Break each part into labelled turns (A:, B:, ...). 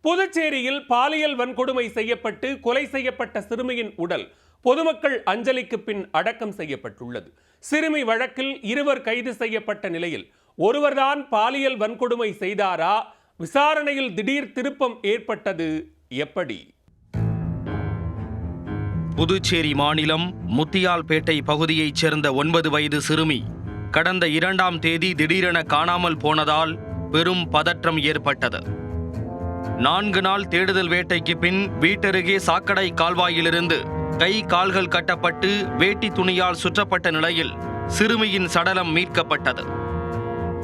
A: புதுச்சேரியில் பாலியல் வன்கொடுமை செய்யப்பட்டு கொலை செய்யப்பட்ட சிறுமியின் உடல் பொதுமக்கள் அஞ்சலிக்கு பின் அடக்கம் செய்யப்பட்டுள்ளது. சிறுமி வழக்கில் இருவர் கைது செய்யப்பட்ட நிலையில் ஒருவர்தான் பாலியல் வன்கொடுமை செய்தாரா? விசாரணையில் திடீர் திருப்பம் ஏற்பட்டது எப்படி?
B: புதுச்சேரி மாநிலம் முத்தியால்பேட்டை பகுதியைச் சேர்ந்த 9 வயது சிறுமி கடந்த 2ஆம் தேதி திடீரென காணாமல் போனதால் பெரும் பதற்றம் ஏற்பட்டது. 4 நாள் தேடுதல் வேட்டைக்கு பின் வீட்டருகே சாக்கடை கால்வாயிலிருந்து கை கால்கள் கட்டப்பட்டு வேட்டி துணியால் சுற்றப்பட்ட நிலையில் சிறுமியின் சடலம் மீட்கப்பட்டது.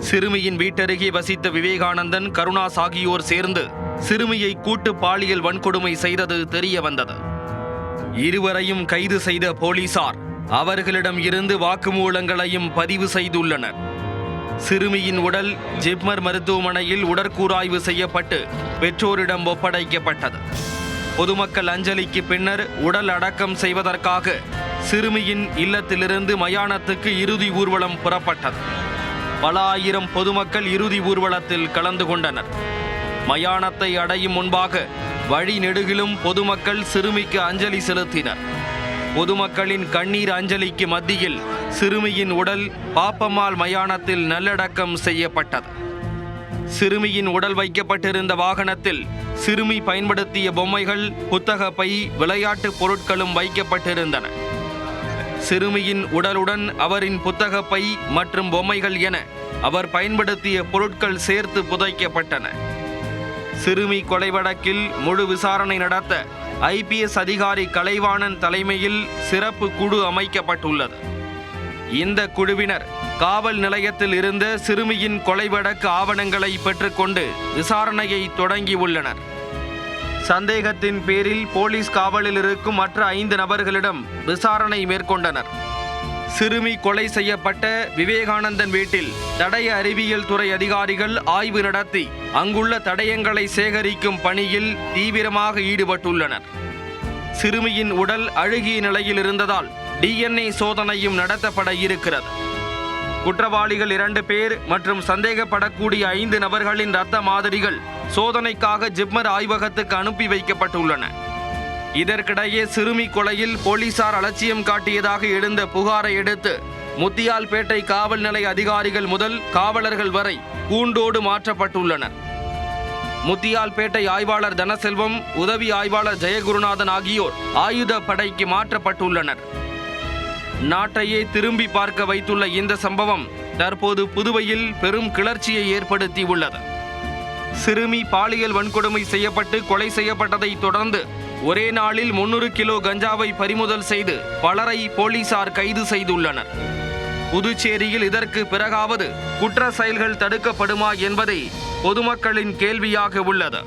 B: சிறுமியின் வீட்டருகே வசித்த விவேகானந்தன், கருணாஸ் ஆகியோர் சேர்ந்து சிறுமியை கூட்டு பாலியல் வன்கொடுமை செய்தது தெரிய வந்தது. இருவரையும் கைது செய்த போலீசார் அவர்களிடம் இருந்து வாக்குமூலங்களையும் பதிவு செய்துள்ளனர். சிறுமியின் உடல் ஜிப்மர் மருத்துவமனையில் உடற்கூறாய்வு செய்யப்பட்டு பெற்றோரிடம் ஒப்படைக்கப்பட்டது. பொதுமக்கள் அஞ்சலிக்கு பின்னர் உடல் அடக்கம் செய்வதற்காக சிறுமியின் இல்லத்திலிருந்து மயானத்துக்கு இறுதி ஊர்வலம் புறப்பட்டது. பல ஆயிரம் பொதுமக்கள் இறுதி ஊர்வலத்தில் கலந்து கொண்டனர். மயானத்தை அடையும் முன்பாக வழி நெடுகிலும் பொதுமக்கள் சிறுமிக்கு அஞ்சலி செலுத்தினர். பொதுமக்களின் கண்ணீர் அஞ்சலிக்கு மத்தியில் சிறுமியின் உடல் பாப்பம்மாள் மயானத்தில் நல்லடக்கம் செய்யப்பட்டது. சிறுமியின் உடல் வைக்கப்பட்டிருந்த வாகனத்தில் சிறுமி பயன்படுத்திய பொம்மைகள், புத்தக பை, விளையாட்டு பொருட்களும் வைக்கப்பட்டிருந்தன. சிறுமியின் உடலுடன் அவரின் புத்தக பை மற்றும் பொம்மைகள் என அவர் பயன்படுத்திய பொருட்கள் சேர்த்து புதைக்கப்பட்டன. சிறுமி கொலை வழக்கில் முழு விசாரணை நடத்த IPS அதிகாரி கலைவாணன் தலைமையில் சிறப்பு குழு அமைக்கப்பட்டுள்ளது. இந்த குழுவினர் காவல் நிலையத்தில் இருந்த சிறுமியின் கொலை வழக்கு ஆவணங்களை பெற்றுக்கொண்டு விசாரணையை தொடங்கியுள்ளனர். சந்தேகத்தின் பேரில் போலீஸ் காவலில் இருக்கும் மற்ற 5 நபர்களிடம் விசாரணை மேற்கொண்டனர். சிறுமி கொலை செய்யப்பட்ட விவேகானந்தன் வீட்டில் தடய அறிவியல் துறை அதிகாரிகள் ஆய்வு நடத்தி அங்குள்ள தடயங்களை சேகரிக்கும் பணியில் தீவிரமாக ஈடுபட்டுள்ளனர். சிறுமியின் உடல் அழுகிய நிலையில் இருந்ததால் DNA சோதனையும் நடத்தப்பட இருக்கிறது. குற்றவாளிகள் 2 பேர் மற்றும் சந்தேகப்படக்கூடிய 5 நபர்களின் இரத்த மாதிரிகள் சோதனைக்காக ஜிப்மர் ஆய்வகத்துக்கு அனுப்பி வைக்கப்பட்டுள்ளன. இதற்கிடையே சிறுமி கொலையில் போலீசார் அலட்சியம் காட்டியதாக எழுந்த புகாரை எடுத்து முத்தியால்பேட்டை காவல் நிலைய அதிகாரிகள் முதல் காவலர்கள் வரை கூண்டோடு மாற்றப்பட்டுள்ளனர். முத்தியால்பேட்டை ஆய்வாளர் தனசெல்வம், உதவி ஆய்வாளர் ஜெயகுருநாதன் ஆகியோர் ஆயுத படைக்கு மாற்றப்பட்டுள்ளனர். நாட்டையே திரும்பி பார்க்க வைத்துள்ள இந்த சம்பவம் தற்போது புதுவையில் பெரும் கிளர்ச்சியை ஏற்படுத்தி உள்ளது. சிறுமி பாலியல் வன்கொடுமை செய்யப்பட்டு கொலை செய்யப்பட்டதை தொடர்ந்து ஒரே நாளில் 300 கிலோ கஞ்சாவை பறிமுதல் செய்து பலரை போலீசார் கைது செய்துள்ளனர். புதுச்சேரியில் இதற்கு பிறகாவது குற்ற செயல்கள் தடுக்கப்படுமா என்பதே பொதுமக்களின் கேள்வியாக உள்ளது.